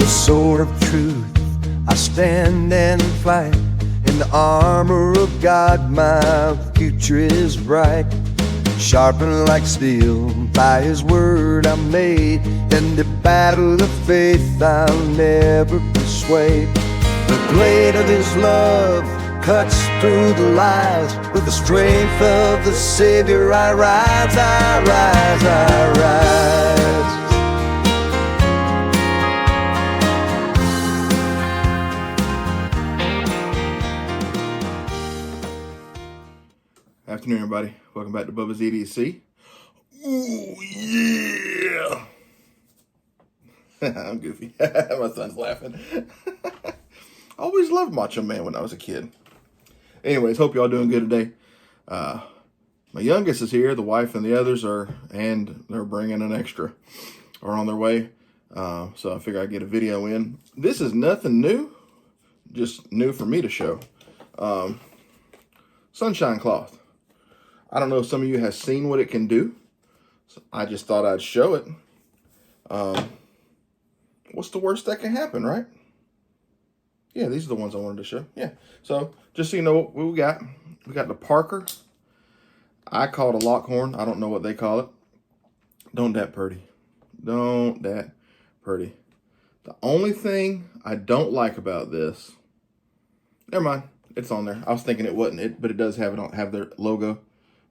the sword of truth, I stand and fight. In the armor of God, my future is bright. Sharpened like steel, by His word I'm made. In the battle of faith I'll never be swayed. The blade of His love cuts through the lies. With the strength of the Savior I rise, I rise, I rise. Afternoon, everybody. Welcome back to Bubba's EDC. Ooh, yeah! I'm goofy. My son's laughing. I always loved Macho Man when I was a kid. Anyways, hope y'all doing good today. My youngest is here. The wife and the others and they're bringing an extra, are on their way. So I figure I'd get a video in. This is nothing new, just new for me to show. Sunshine cloth. I don't know if some of you have seen what it can do. So I just thought I'd show it. What's the worst that can happen, right? Yeah, these are the ones I wanted to show. Yeah. So just so you know what we got. We got the Parker. I call it a Lockhorn. I don't know what they call it. Don't that pretty. Don't that pretty. The only thing I don't like about this, never mind, it's on there. I was thinking it wasn't it, but it does have their logo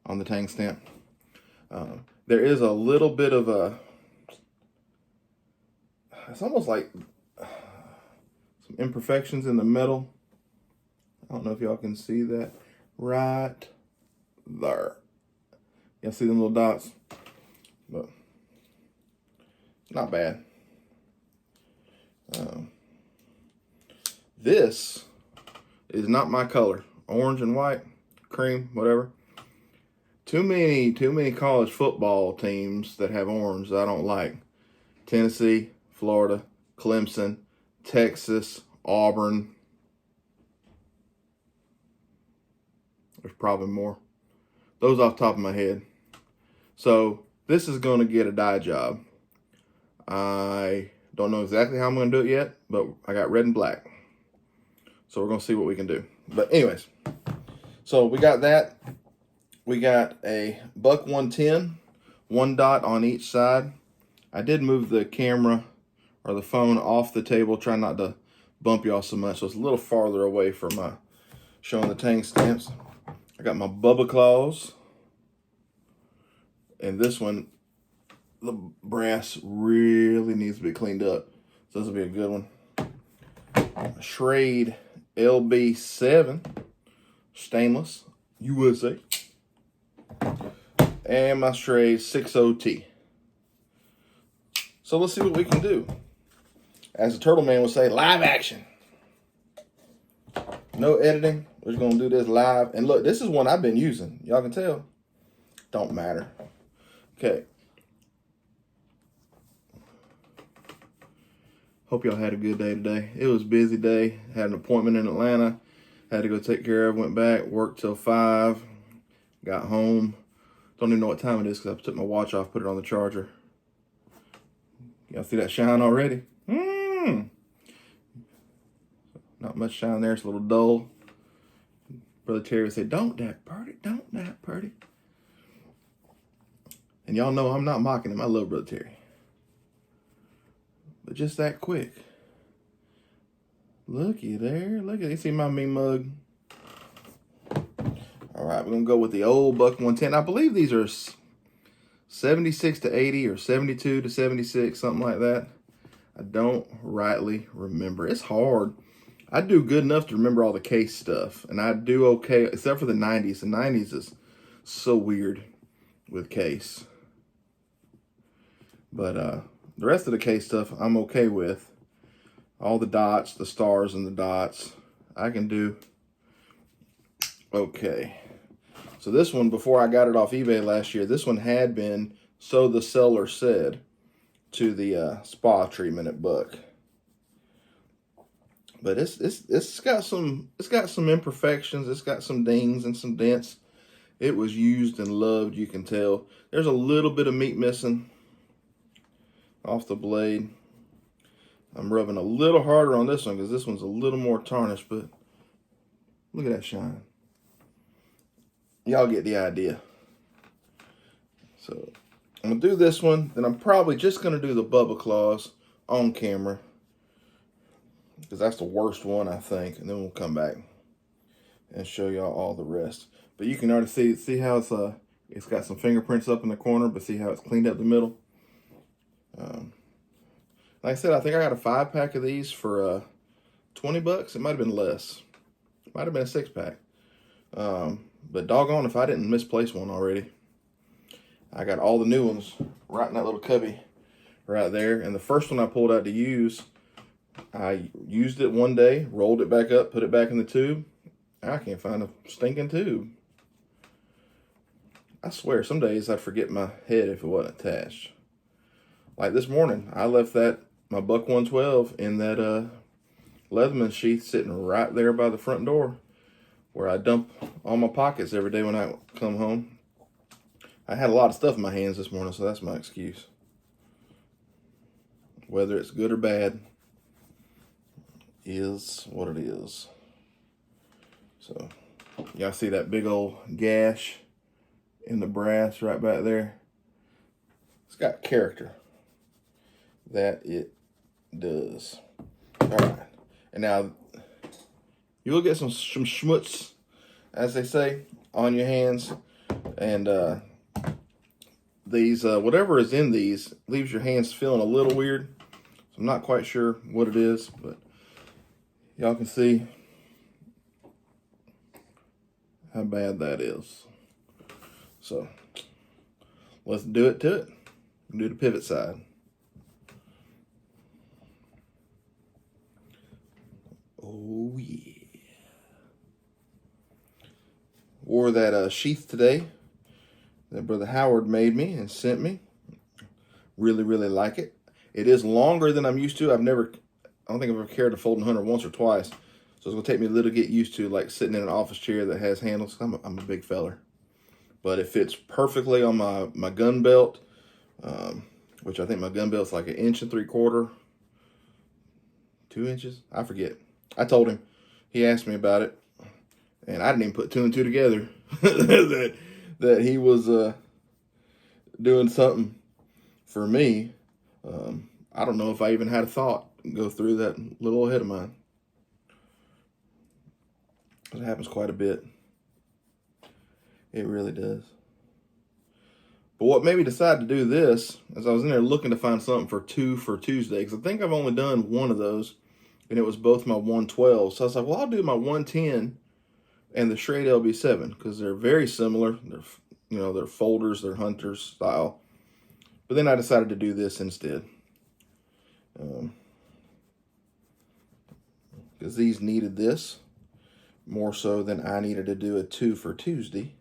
on the tang stamp. There is a little bit of a, it's almost like some imperfections in the metal. I don't know if y'all can see that right there. Y'all see them little dots? But not bad. This is not my color. Orange and white, cream, whatever. Too many college football teams that have orange that I don't like. Tennessee, Florida, Clemson, Texas, Auburn. There's probably more. Those off the top of my head. So this is going to get a dye job. I don't know exactly how I'm going to do it yet, but I got red and black. So we're going to see what we can do. But anyways, so we got that. We got a buck 110, one dot on each side. I did move the camera or the phone off the table, try not to bump y'all so much. So it's a little farther away from showing the tang stamps. I got my Bubba claws. And this one, the brass really needs to be cleaned up. So this will be a good one. Schrade LB7, stainless, USA. And my Schrade 60T. So let's see what we can do. As the Turtle Man would say, live action. No editing. We're just going to do this live. And look, this is one I've been using. Y'all can tell. Don't matter. Okay. Hope y'all had a good day today. It was a busy day. Had an appointment in Atlanta. Had to go take care of. Went back. Worked till 5. Got home. Don't even know what time it is because I took my watch off, put it on the charger. Y'all see that shine already? Not much shine there. It's a little dull. Brother Terry would say, don't that pretty, don't that pretty. And y'all know I'm not mocking him. I love Brother Terry. But just that quick. Looky there. Look at it. You see my mean mug? All right, we're going to go with the old buck 110. I believe these are 76 to 80 or 72 to 76, something like that. I don't rightly remember. It's hard. I do good enough to remember all the case stuff, and I do okay, except for the 90s. The 90s is so weird with case. But the rest of the case stuff I'm okay with. All the dots, the stars and the dots, I can do okay. So this one, before I got it off eBay last year, this one had been, so the seller said, to the spa treatment at Buck. But it's got some imperfections. It's got some dings and some dents. It was used and loved, you can tell. There's a little bit of meat missing off the blade. I'm rubbing a little harder on this one because this one's a little more tarnished, but look at that shine. Y'all get the idea. So I'm going to do this one, then I'm probably just going to do the Bubba Claws on camera because that's the worst one, I think, and then we'll come back and show y'all all the rest. But you can already see how it's got some fingerprints up in the corner, but see how it's cleaned up the middle. Like I said, I think I got a 5-pack of these for $20. It might have been less. It might have been a 6-pack. But doggone if I didn't misplace one already. I got all the new ones right in that little cubby right there. And the first one I pulled out to use, I used it one day, rolled it back up, put it back in the tube. I can't find a stinking tube. I swear, some days I'd forget my head if it wasn't attached. Like this morning, I left my Buck 112 in that Leatherman sheath sitting right there by the front door where I dump all my pockets every day when I come home. I had a lot of stuff in my hands this morning, so that's my excuse. Whether it's good or bad is what it is. So, y'all see that big old gash in the brass right back there? It's got character. That it does. All right. And now, you will get some schmutz, as they say, on your hands. And these, whatever is in these, leaves your hands feeling a little weird. So I'm not quite sure what it is, but y'all can see how bad that is. So let's do it to it. Do the pivot side. Oh yeah. Wore that sheath today that Brother Howard made me and sent me. Really, really like it. It is longer than I'm used to. I don't think I've ever carried a folding hunter once or twice. So it's going to take me a little to get used to, like sitting in an office chair that has handles. I'm a big feller. But it fits perfectly on my gun belt, which I think my gun belt's like 1 3/4, 2 inches. I forget. I told him. He asked me about it. And I didn't even put 2 and 2 together that he was doing something for me. I don't know if I even had a thought go through that little head of mine. It happens quite a bit. It really does. But what made me decide to do this is I was in there looking to find something for Tuesday, because I think I've only done one of those, and it was both my 112. So I was like, well, I'll do my 110 and the Schrade LB7 because they're very similar. They're folders, they're hunters style. But then I decided to do this instead. Because these needed this more so than I needed to do a 2 for Tuesday.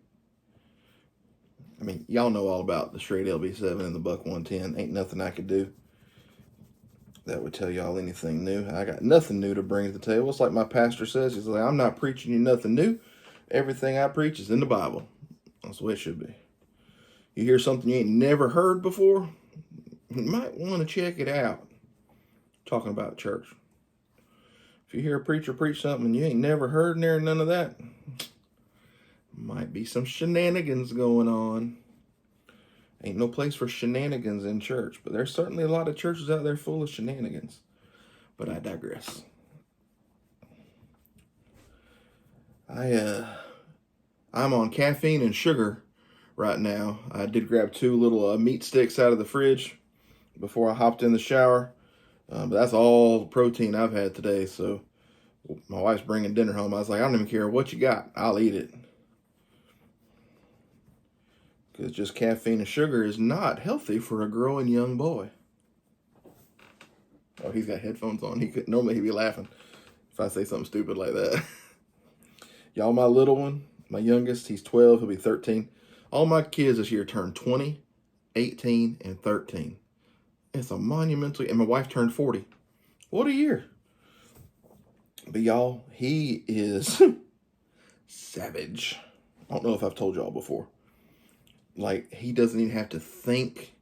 I mean, y'all know all about the Schrade LB7 and the Buck 110. Ain't nothing I could do that would tell y'all anything new. I got nothing new to bring to the table. It's like my pastor says. He's like, I'm not preaching you nothing new. Everything I preach is in the Bible. That's the way it should be. You hear something you ain't never heard before, you might want to check it out. Talking about church. If you hear a preacher preach something you ain't never heard in there, none of that, might be some shenanigans going on. Ain't no place for shenanigans in church, but there's certainly a lot of churches out there full of shenanigans. But I digress. I'm on caffeine and sugar right now. I did grab 2 little meat sticks out of the fridge before I hopped in the shower. But that's all the protein I've had today. So my wife's bringing dinner home. I was like, I don't even care what you got. I'll eat it. Because just caffeine and sugar is not healthy for a growing young boy. Oh, he's got headphones on. Normally he'd be laughing if I say something stupid like that. Y'all, my little one, my youngest, he's 12. He'll be 13. All my kids this year turned 20, 18, and 13. It's a monumental, and my wife turned 40. What a year. But y'all, he is savage. I don't know if I've told y'all before. Like, he doesn't even have to think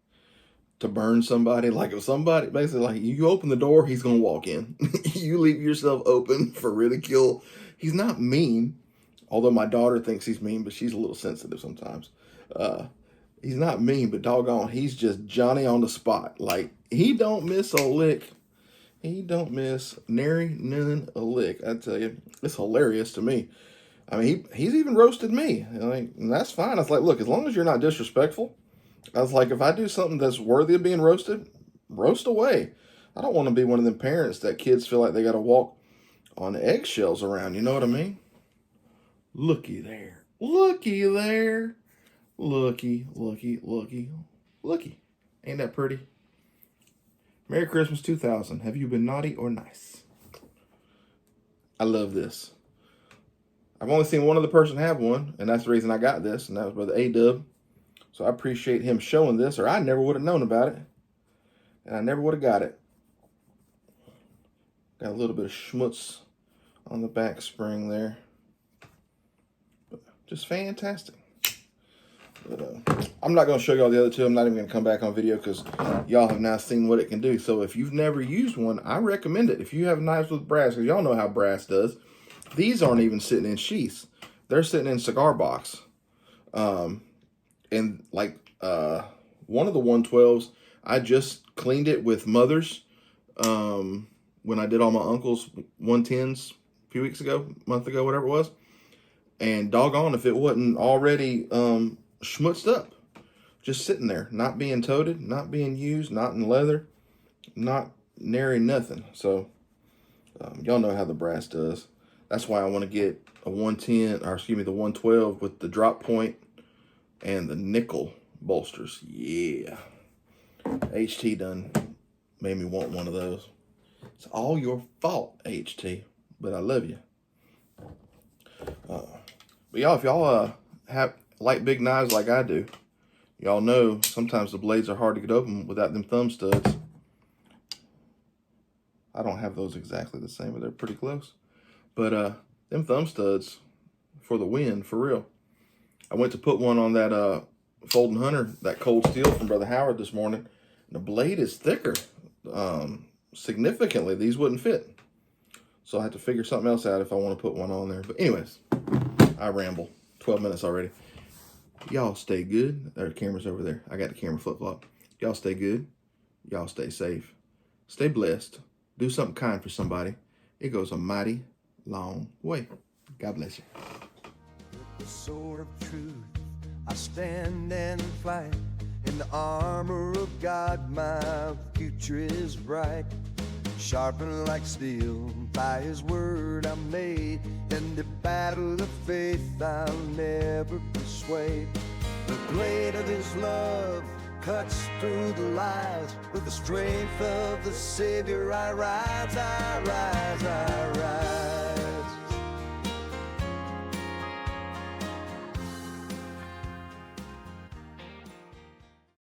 to burn somebody. Like if somebody, basically like you open the door, he's going to walk in. You leave yourself open for ridicule. He's not mean, although my daughter thinks he's mean, but she's a little sensitive sometimes. He's not mean, but doggone, he's just Johnny on the spot. Like he don't miss a lick. He don't miss nary none a lick. I tell you, it's hilarious to me. I mean, he's even roasted me. Like, and that's fine. I was like, look, as long as you're not disrespectful. I was like, if I do something that's worthy of being roasted, roast away. I don't want to be one of them parents that kids feel like they got to walk on eggshells around. You know what I mean? Looky there. Looky there. Looky, looky, looky, looky. Ain't that pretty? Merry Christmas 2000. Have you been naughty or nice? I love this. I've only seen one other person have one, and that's the reason I got this, and that was Brother A-Dub. So I appreciate him showing this, or I never would have known about it, and I never would have got it. Got a little bit of schmutz on the back spring there. But just fantastic. But, I'm not going to show y'all the other two. I'm not even going to come back on video because y'all have now seen what it can do. So if you've never used one, I recommend it. If you have knives with brass, because y'all know how brass does. These aren't even sitting in sheaths. They're sitting in cigar box. And like one of the 112s, I just cleaned it with Mother's when I did all my uncle's 110s a few weeks ago, month ago, whatever it was. And doggone if it wasn't already schmutzed up. Just sitting there, not being toted, not being used, not in leather, not nary nothing. So y'all know how the brass does. That's why I want to get a 110, or excuse me, the 112 with the drop point and the nickel bolsters. Yeah. HT done made me want one of those. It's all your fault, HT, but I love you. But y'all, if y'all like big knives like I do, y'all know sometimes the blades are hard to get open without them thumb studs. I don't have those exactly the same, but they're pretty close. But them thumb studs for the win, for real. I went to put one on that Folding Hunter, that cold steel from Brother Howard this morning. And the blade is thicker. Significantly, these wouldn't fit. So I had to figure something else out if I want to put one on there. But anyways, I ramble. 12 minutes already. Y'all stay good. There, the camera's over there. I got the camera flip-flop. Y'all stay good. Y'all stay safe. Stay blessed. Do something kind for somebody. It goes a mighty long way. God bless you. With the sword of truth, I stand and fight. In the armor of God, my future is bright. Sharpened like steel, by his word I'm made. In the battle of faith I'll never be swayed. The blade of his love cuts through the lies. With the strength of the Savior I rise, I rise, I rise.